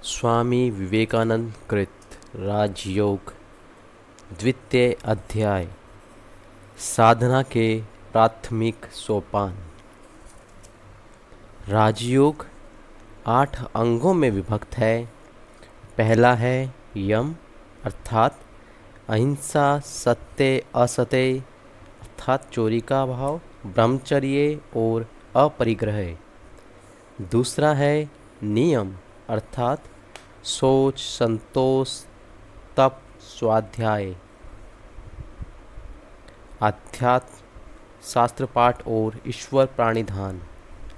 स्वामी विवेकानंद कृत राजयोग द्वितीय अध्याय साधना के प्राथमिक सोपान। राजयोग 8 अंगों में विभक्त है। पहला है यम अर्थात अहिंसा, सत्य असत्य अर्थात चोरी का भाव, ब्रह्मचर्य और अपरिग्रह। दूसरा है नियम अर्थात सोच, संतोष, तप, स्वाध्याय, आध्यात्म, शास्त्र पाठ और ईश्वर प्राणिधान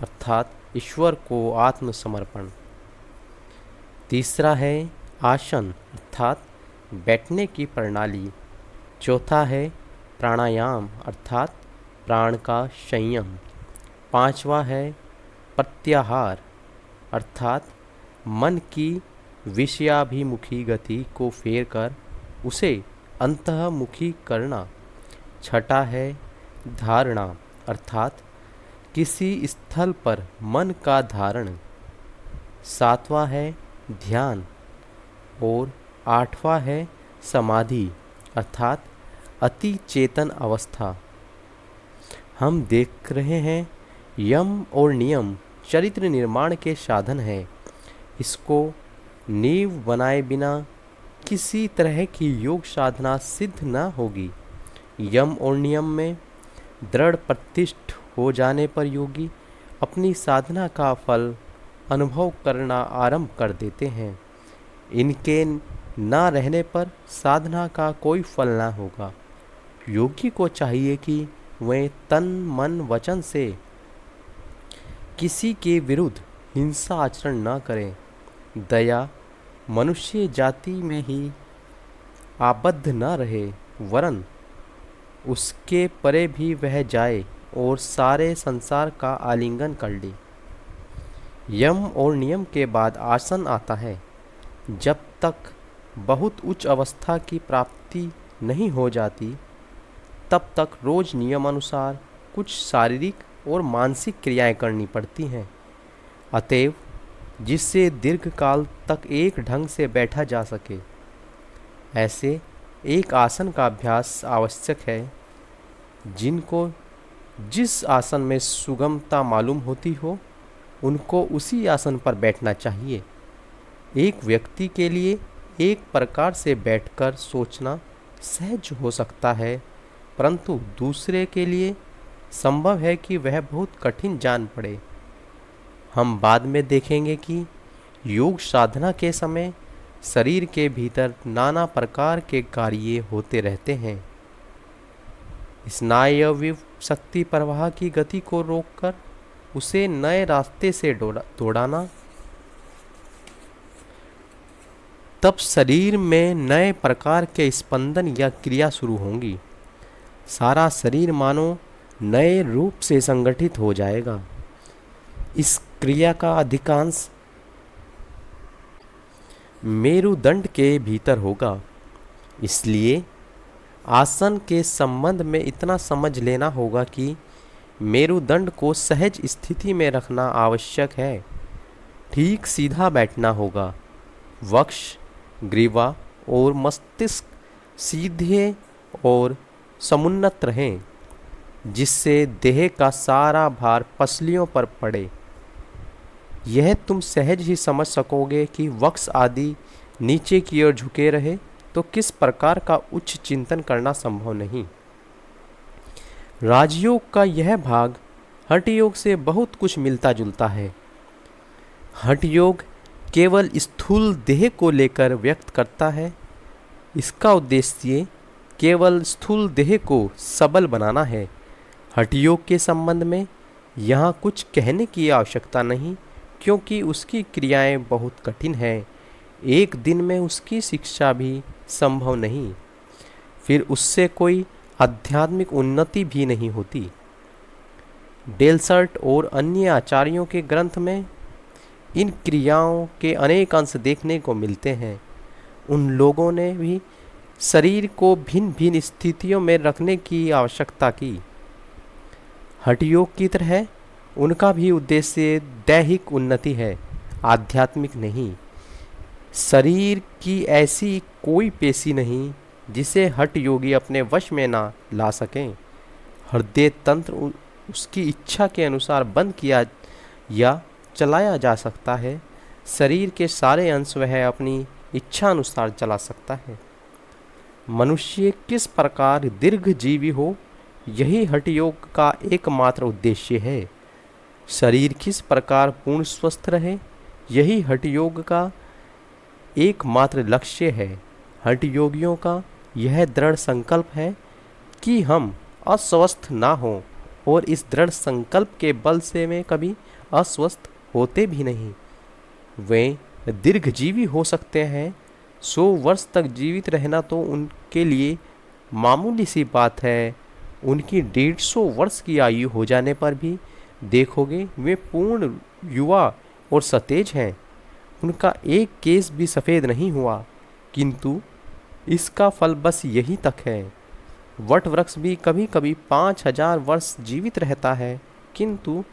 अर्थात ईश्वर को आत्मसमर्पण। तीसरा है आसन अर्थात बैठने की प्रणाली। चौथा है प्राणायाम अर्थात प्राण का संयम। पांचवा है प्रत्याहार अर्थात मन की विषयाभिमुखी गति को फेर कर उसे अंतःमुखी करना। छठा है धारणा अर्थात किसी स्थल पर मन का धारण। सातवां है ध्यान और आठवां है समाधि अर्थात अति चेतन अवस्था। हम देख रहे हैं यम और नियम चरित्र निर्माण के साधन है। इसको नींव बनाए बिना किसी तरह की योग साधना सिद्ध न होगी। यम और नियम में दृढ़ प्रतिष्ठ हो जाने पर योगी अपनी साधना का फल अनुभव करना आरंभ कर देते हैं। इनके न रहने पर साधना का कोई फल न होगा। योगी को चाहिए कि वह तन मन वचन से किसी के विरुद्ध हिंसा आचरण न करें। दया मनुष्य जाति में ही आबद्ध न रहे, वरन उसके परे भी वह जाए और सारे संसार का आलिंगन कर ले। यम और नियम के बाद आसन आता है। जब तक बहुत उच्च अवस्था की प्राप्ति नहीं हो जाती तब तक रोज नियमानुसार कुछ शारीरिक और मानसिक क्रियाएं करनी पड़ती हैं। अतएव जिससे दीर्घ काल तक एक ढंग से बैठा जा सके ऐसे एक आसन का अभ्यास आवश्यक है। जिनको जिस आसन में सुगमता मालूम होती हो उनको उसी आसन पर बैठना चाहिए। एक व्यक्ति के लिए एक प्रकार से बैठकर सोचना सहज हो सकता है, परंतु दूसरे के लिए संभव है कि वह बहुत कठिन जान पड़े। हम बाद में देखेंगे कि योग साधना के समय शरीर के भीतर नाना प्रकार के कार्य होते रहते हैं। स्नायविक शक्ति प्रवाह की गति को रोककर उसे नए रास्ते से दौड़ाना, तब शरीर में नए प्रकार के स्पंदन या क्रिया शुरू होंगी। सारा शरीर मानो नए रूप से संगठित हो जाएगा। इस क्रिया का अधिकांश मेरुदंड के भीतर होगा। इसलिए आसन के संबंध में इतना समझ लेना होगा कि मेरुदंड को सहज स्थिति में रखना आवश्यक है। ठीक सीधा बैठना होगा। वक्ष, ग्रीवा और मस्तिष्क सीधे और समुन्नत रहें, जिससे देह का सारा भार पसलियों पर पड़े। यह तुम सहज ही समझ सकोगे कि वक्ष आदि नीचे की ओर झुके रहे तो किस प्रकार का उच्च चिंतन करना संभव नहीं। राजयोग का यह भाग हठ योग से बहुत कुछ मिलता जुलता है। हठ योग केवल स्थूल देह को लेकर व्यक्त करता है। इसका उद्देश्य केवल स्थूल देह को सबल बनाना है। हठ योग के संबंध में यहाँ कुछ कहने की आवश्यकता नहीं, क्योंकि उसकी क्रियाएं बहुत कठिन हैं। एक दिन में उसकी शिक्षा भी संभव नहीं, फिर उससे कोई आध्यात्मिक उन्नति भी नहीं होती। डेलसर्ट और अन्य आचार्यों के ग्रंथ में इन क्रियाओं के अनेक अंश देखने को मिलते हैं। उन लोगों ने भी शरीर को भिन्न भिन्न स्थितियों में रखने की आवश्यकता की। हठ योग की तरह उनका भी उद्देश्य दैहिक उन्नति है, आध्यात्मिक नहीं। शरीर की ऐसी कोई पेशी नहीं जिसे हठ योगी अपने वश में ना ला सकें। हृदय तंत्र उसकी इच्छा के अनुसार बंद किया या चलाया जा सकता है। शरीर के सारे अंश वह अपनी इच्छा अनुसार चला सकता है। मनुष्य किस प्रकार दीर्घजीवी हो, यही हठ योग का एकमात्र उद्देश्य है। शरीर किस प्रकार पूर्ण स्वस्थ रहे, यही हठ योग का एकमात्र लक्ष्य है। हठ योगियों का यह दृढ़ संकल्प है कि हम अस्वस्थ ना हों, और इस दृढ़ संकल्प के बल से वे कभी अस्वस्थ होते भी नहीं। वे दीर्घजीवी हो सकते हैं। 100 वर्ष तक जीवित रहना तो उनके लिए मामूली सी बात है। उनकी 150 वर्ष की आयु हो जाने पर भी देखोगे वे पूर्ण युवा और सतेज हैं। उनका एक केस भी सफ़ेद नहीं हुआ, किंतु इसका फल बस यही तक है। वट वृक्ष भी कभी कभी 5000 वर्ष जीवित रहता है, किंतु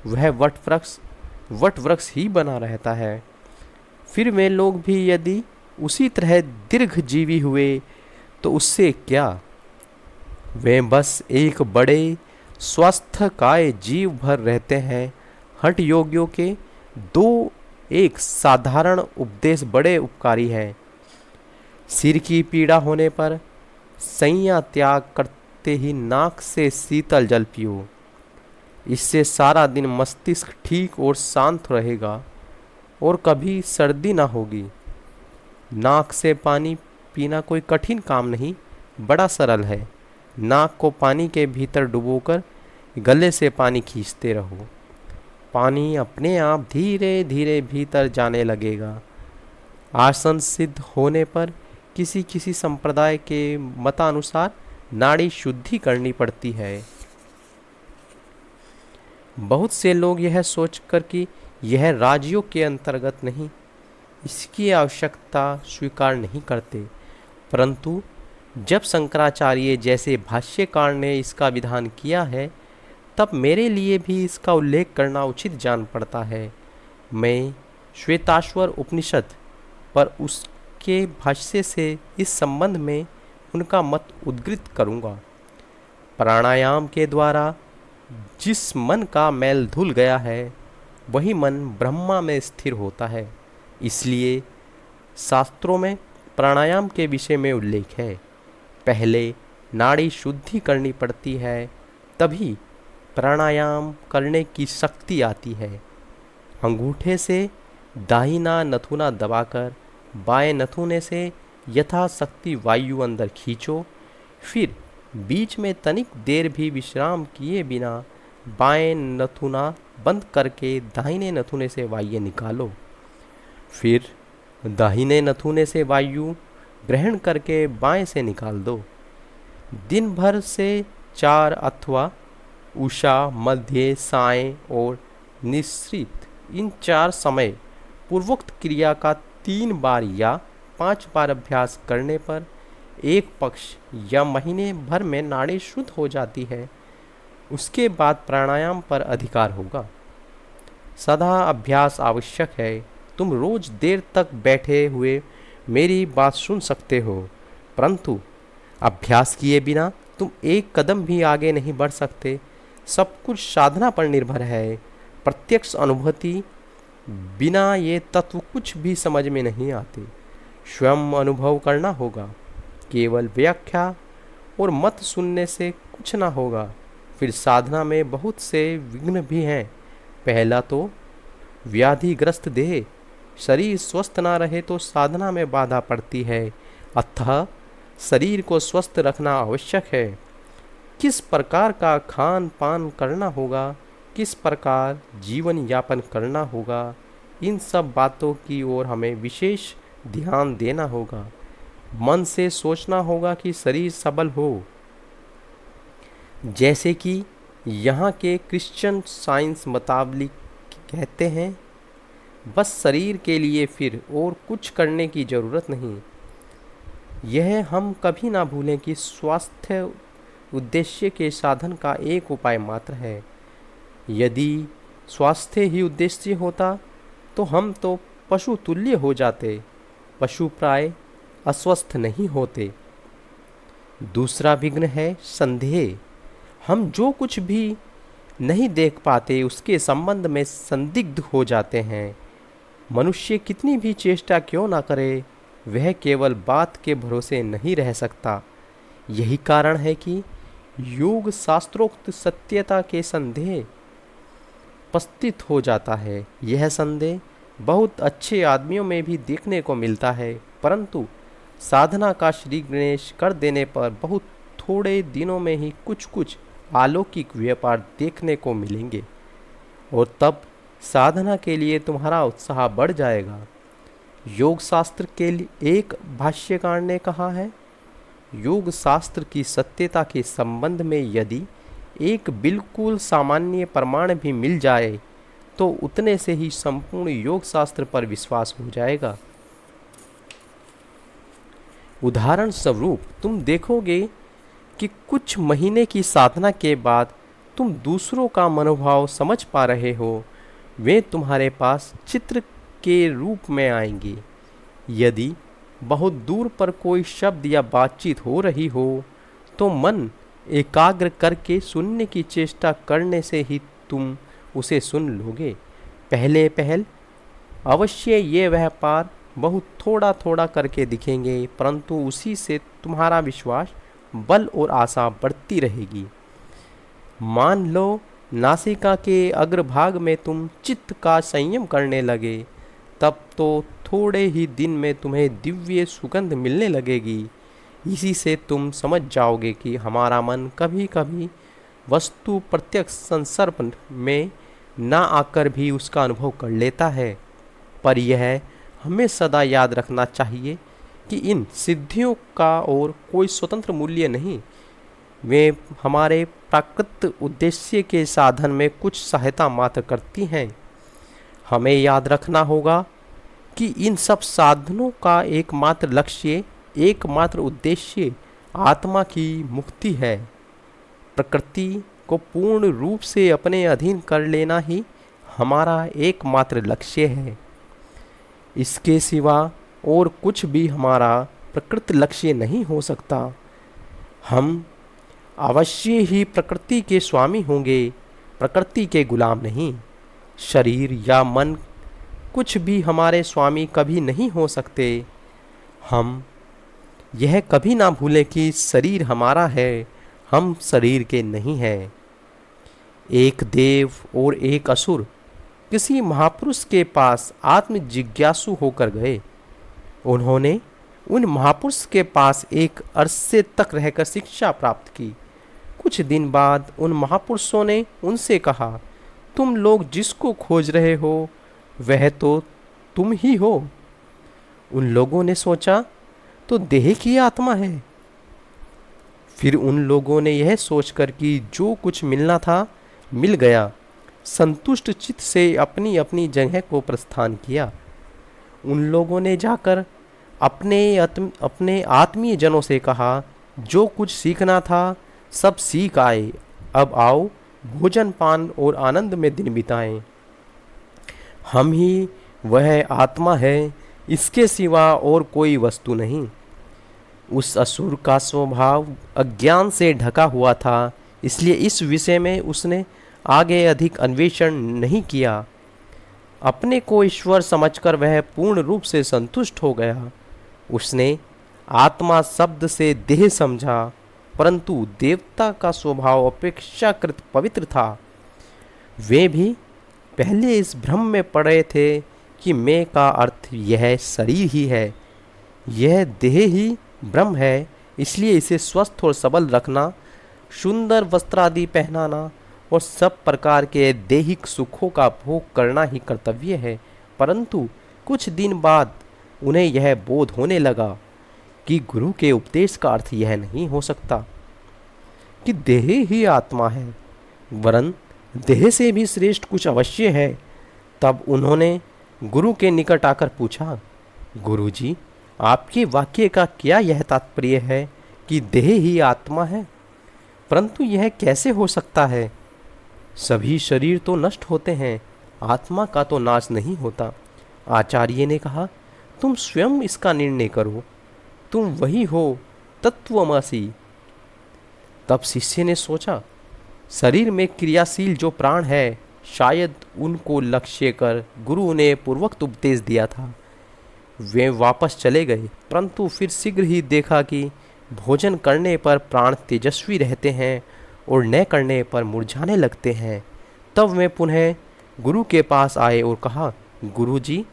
वह वट वृक्ष ही बना रहता है। फिर वे लोग भी यदि उसी तरह दीर्घजीवी हुए तो उससे क्या, वे बस एक बड़े स्वस्थ काय जीव भर रहते हैं। हठ योगियों के दो एक साधारण उपदेश बड़े उपकारी हैं। सिर की पीड़ा होने पर सैया त्याग करते ही नाक से शीतल जल पियो। इससे सारा दिन मस्तिष्क ठीक और शांत रहेगा और कभी सर्दी ना होगी। नाक से पानी पीना कोई कठिन काम नहीं, बड़ा सरल है। नाक को पानी के भीतर डुबोकर गले से पानी खींचते रहो। पानी अपने आप धीरे धीरे भीतर जाने लगेगा। आसन सिद्ध होने पर किसी किसी संप्रदाय के मतानुसार नाड़ी शुद्धि करनी पड़ती है। बहुत से लोग यह सोचकर कि यह राजयोग के अंतर्गत नहीं, इसकी आवश्यकता स्वीकार नहीं करते, परंतु जब शंकराचार्य जैसे भाष्यकार ने इसका विधान किया है, तब मेरे लिए भी इसका उल्लेख करना उचित जान पड़ता है। मैं श्वेताश्वर उपनिषद पर उसके भाष्य से इस संबंध में उनका मत उद्धृत करूँगा। प्राणायाम के द्वारा जिस मन का मैल धुल गया है, वही मन ब्रह्मा में स्थिर होता है। इसलिए शास्त्रों में प्राणायाम के विषय में उल्लेख है। पहले नाड़ी शुद्धि करनी पड़ती है, तभी प्राणायाम करने की शक्ति आती है। अंगूठे से दाहिना नथुना दबाकर बाएं नथुने से यथाशक्ति वायु अंदर खींचो। फिर बीच में तनिक देर भी विश्राम किए बिना बाएं नथुना बंद करके दाहिने नथुने से वायु निकालो। फिर दाहिने नथुने से वायु ग्रहण करके बाएं से निकाल दो। दिन भर से 4 अथवा उषा, मध्य, सायं और निश्रित, इन 4 समय पूर्वोक्त क्रिया का 3 बार या 5 बार अभ्यास करने पर एक पक्ष या महीने भर में नाड़ी शुद्ध हो जाती है। उसके बाद प्राणायाम पर अधिकार होगा। सदा अभ्यास आवश्यक है। तुम रोज देर तक बैठे हुए मेरी बात सुन सकते हो, परंतु अभ्यास किए बिना तुम एक कदम भी आगे नहीं बढ़ सकते। सब कुछ साधना पर निर्भर है। प्रत्यक्ष अनुभूति बिना ये तत्व कुछ भी समझ में नहीं आते। स्वयं अनुभव करना होगा। केवल व्याख्या और मत सुनने से कुछ ना होगा। फिर साधना में बहुत से विघ्न भी हैं। पहला तो व्याधिग्रस्त देह, शरीर स्वस्थ ना रहे तो साधना में बाधा पड़ती है। अतः शरीर को स्वस्थ रखना आवश्यक है। किस प्रकार का खान पान करना होगा, किस प्रकार जीवन यापन करना होगा, इन सब बातों की ओर हमें विशेष ध्यान देना होगा। मन से सोचना होगा कि शरीर सबल हो। जैसे कि यहाँ के क्रिश्चियन साइंस मुताबिक कहते हैं, बस शरीर के लिए फिर और कुछ करने की ज़रूरत नहीं। यह हम कभी ना भूलें कि स्वास्थ्य उद्देश्य के साधन का एक उपाय मात्र है। यदि स्वास्थ्य ही उद्देश्य होता तो हम तो पशु तुल्य हो जाते। पशु प्राय अस्वस्थ नहीं होते। दूसरा विघ्न है संदेह। हम जो कुछ भी नहीं देख पाते उसके संबंध में संदिग्ध हो जाते हैं। मनुष्य कितनी भी चेष्टा क्यों ना करे, वह केवल बात के भरोसे नहीं रह सकता। यही कारण है कि योग शास्त्रोक्त सत्यता के संदेह उपस्थित हो जाता है। यह संदेह बहुत अच्छे आदमियों में भी देखने को मिलता है, परंतु साधना का श्री गणेश कर देने पर बहुत थोड़े दिनों में ही कुछ कुछ अलौकिक व्यापार देखने को मिलेंगे और तब साधना के लिए तुम्हारा उत्साह बढ़ जाएगा। योग शास्त्र के लिए एक भाष्यकार ने कहा है, योग शास्त्र की सत्यता के संबंध में यदि एक बिल्कुल सामान्य प्रमाण भी मिल जाए तो उतने से ही संपूर्ण योग शास्त्र पर विश्वास हो जाएगा। उदाहरण स्वरूप तुम देखोगे कि कुछ महीने की साधना के बाद तुम दूसरों का मनोभाव समझ पा रहे हो, वे तुम्हारे पास चित्र के रूप में आएंगे। यदि बहुत दूर पर कोई शब्द या बातचीत हो रही हो तो मन एकाग्र करके सुनने की चेष्टा करने से ही तुम उसे सुन लोगे। पहले अवश्य ये व्यापार बहुत थोड़ा थोड़ा करके दिखेंगे, परंतु उसी से तुम्हारा विश्वास, बल और आशा बढ़ती रहेगी। मान लो नासिका के अग्रभाग में तुम चित्त का संयम करने लगे, तब तो थोड़े ही दिन में तुम्हें दिव्य सुगंध मिलने लगेगी। इसी से तुम समझ जाओगे कि हमारा मन कभी कभी वस्तु प्रत्यक्ष संसर्ग में ना आकर भी उसका अनुभव कर लेता है, पर यह हमें सदा याद रखना चाहिए कि इन सिद्धियों का और कोई स्वतंत्र मूल्य नहीं, वे हमारे प्राकृत उद्देश्य के साधन में कुछ सहायता मात्र करती हैं। हमें याद रखना होगा कि इन सब साधनों का एकमात्र लक्ष्य, एकमात्र उद्देश्य आत्मा की मुक्ति है। प्रकृति को पूर्ण रूप से अपने अधीन कर लेना ही हमारा एकमात्र लक्ष्य है। इसके सिवा और कुछ भी हमारा प्रकृत लक्ष्य नहीं हो सकता। हम अवश्य ही प्रकृति के स्वामी होंगे, प्रकृति के गुलाम नहीं। शरीर या मन कुछ भी हमारे स्वामी कभी नहीं हो सकते। हम यह कभी ना भूलें कि शरीर हमारा है, हम शरीर के नहीं हैं। एक देव और एक असुर किसी महापुरुष के पास आत्म जिज्ञासु होकर गए। उन्होंने उन महापुरुष के पास एक अरसे तक रहकर शिक्षा प्राप्त की। कुछ दिन बाद उन महापुरुषों ने उनसे कहा, तुम लोग जिसको खोज रहे हो वह तो तुम ही हो। उन लोगों ने सोचा, तो देह की आत्मा है। फिर उन लोगों ने यह सोचकर कि जो कुछ मिलना था मिल गया, संतुष्ट चित्त से अपनी अपनी जगह को प्रस्थान किया। उन लोगों ने जाकर अपने आत्मीय जनों से कहा, जो कुछ सीखना था सब सीख आए, अब आओ भोजन पान और आनंद में दिन बिताएं। हम ही वह आत्मा है, इसके सिवा और कोई वस्तु नहीं। उस असुर का स्वभाव अज्ञान से ढका हुआ था, इसलिए इस विषय में उसने आगे अधिक अन्वेषण नहीं किया। अपने को ईश्वर समझकर वह पूर्ण रूप से संतुष्ट हो गया। उसने आत्मा शब्द से देह समझा, परंतु देवता का स्वभाव अपेक्षाकृत पवित्र था। वे भी पहले इस भ्रम में पड़े थे कि मैं का अर्थ यह शरीर ही है, यह देह ही ब्रह्म है, इसलिए इसे स्वस्थ और सबल रखना, सुंदर वस्त्रादि पहनाना और सब प्रकार के दैहिक सुखों का भोग करना ही कर्तव्य है। परंतु कुछ दिन बाद उन्हें यह बोध होने लगा कि गुरु के उपदेश का अर्थ यह नहीं हो सकता कि देह ही आत्मा है, वरन देह से भी श्रेष्ठ कुछ अवश्य है। तब उन्होंने गुरु के निकट आकर पूछा, गुरुजी, आपके वाक्य का क्या यह तात्पर्य है कि देह ही आत्मा है? परंतु यह कैसे हो सकता है? सभी शरीर तो नष्ट होते हैं, आत्मा का तो नाश नहीं होता। आचार्य ने कहा, तुम स्वयं इसका निर्णय करो, तुम वही हो तत्वमसि। तब शिष्य ने सोचा, शरीर में क्रियाशील जो प्राण है, शायद उनको लक्ष्य कर गुरु ने पूर्वोक्त उपदेश दिया था। वे वापस चले गए, परंतु फिर शीघ्र ही देखा कि भोजन करने पर प्राण तेजस्वी रहते हैं और न करने पर मुरझाने लगते हैं। तब वे पुनः गुरु के पास आए और कहा, गुरु जी,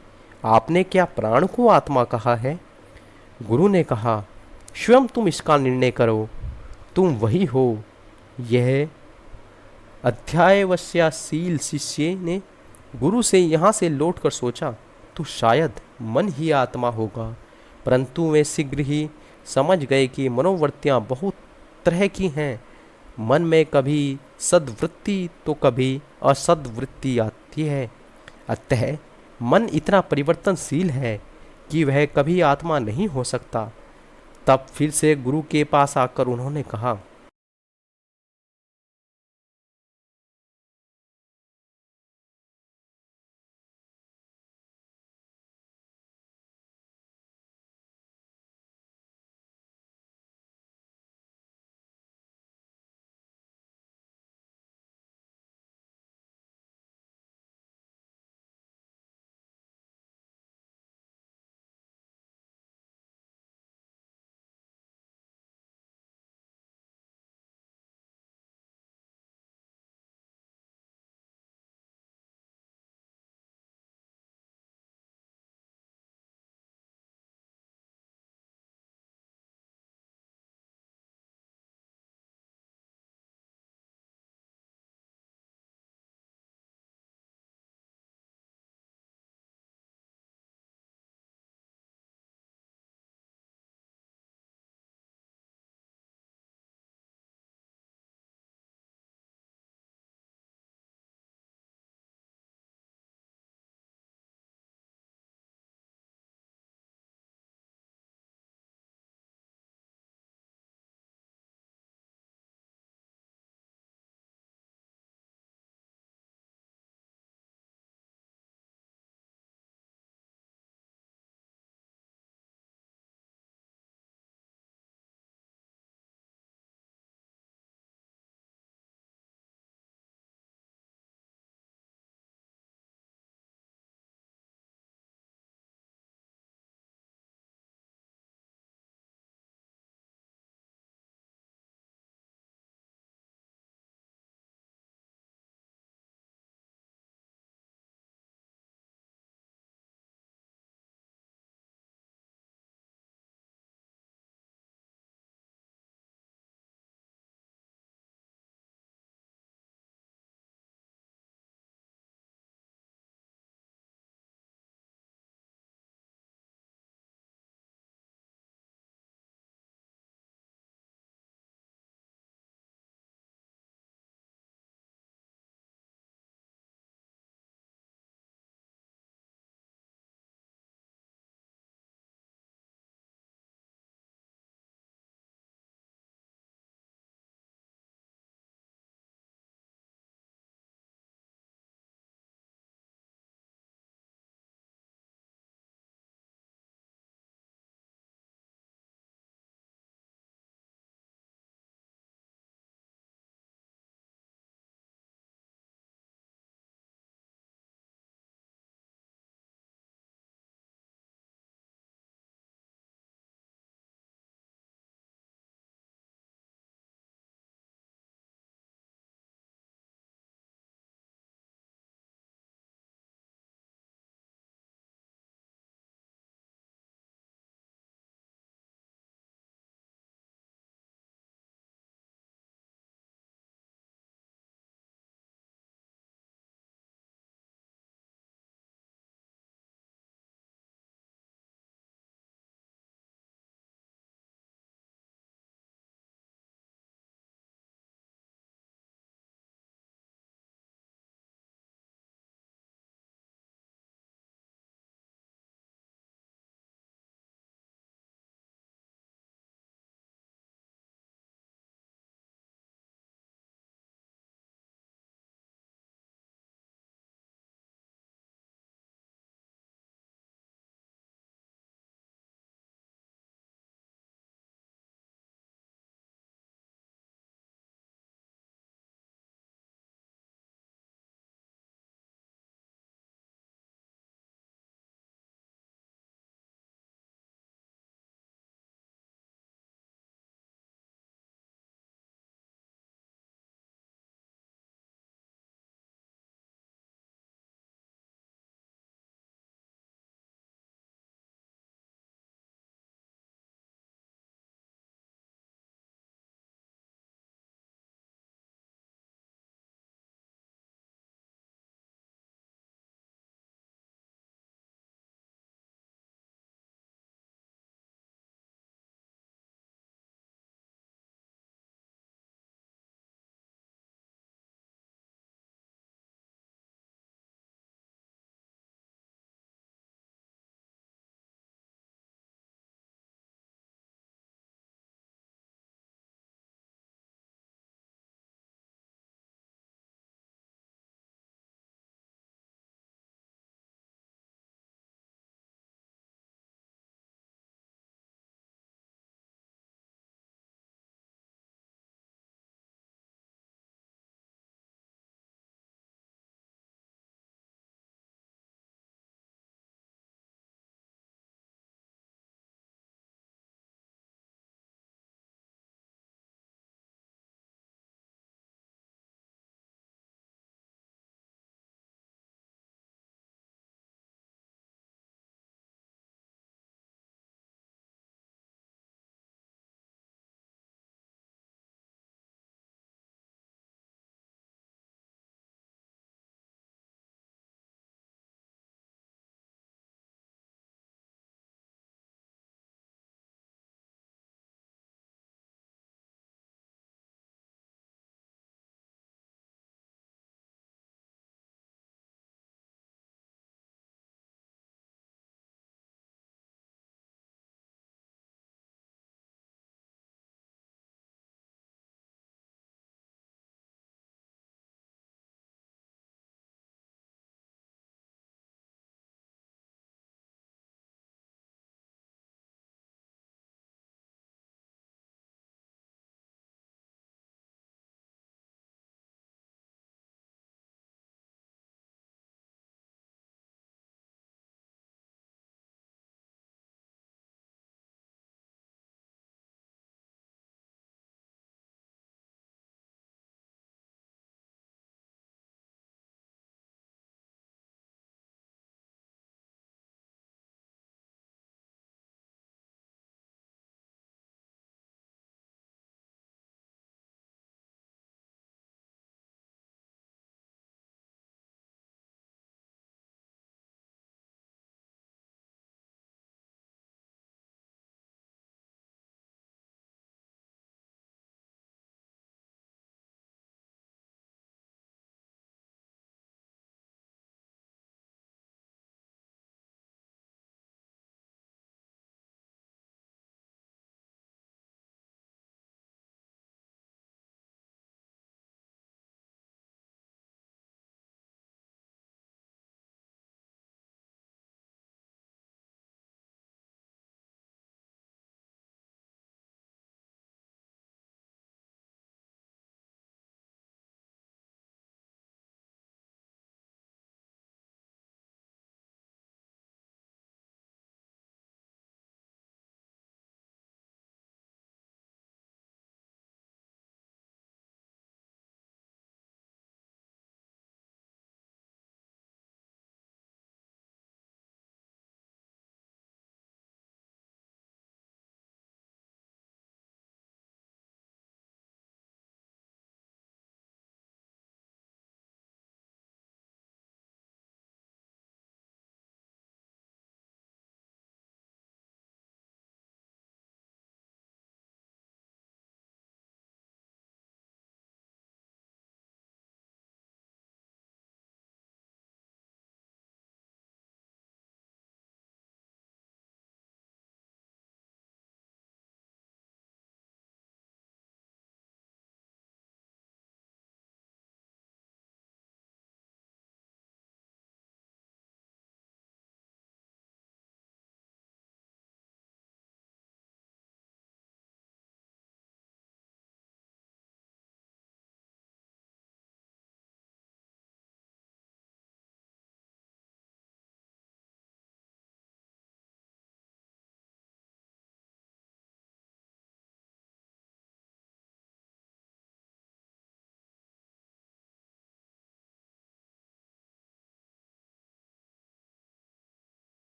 आपने क्या प्राण को आत्मा कहा है? गुरु ने कहा, स्वयं तुम इसका निर्णय करो, तुम वही हो। यह अध्यावसायशील शिष्य ने गुरु से यहाँ से लौटकर सोचा तो शायद मन ही आत्मा होगा, परंतु वे शीघ्र ही समझ गए कि मनोवृत्तियाँ बहुत तरह की हैं। मन में कभी सद्वृत्ति तो कभी असद्वृत्ति आती है। अतः मन इतना परिवर्तनशील है कि वह कभी आत्मा नहीं हो सकता। तब फिर से गुरु के पास आकर उन्होंने कहा,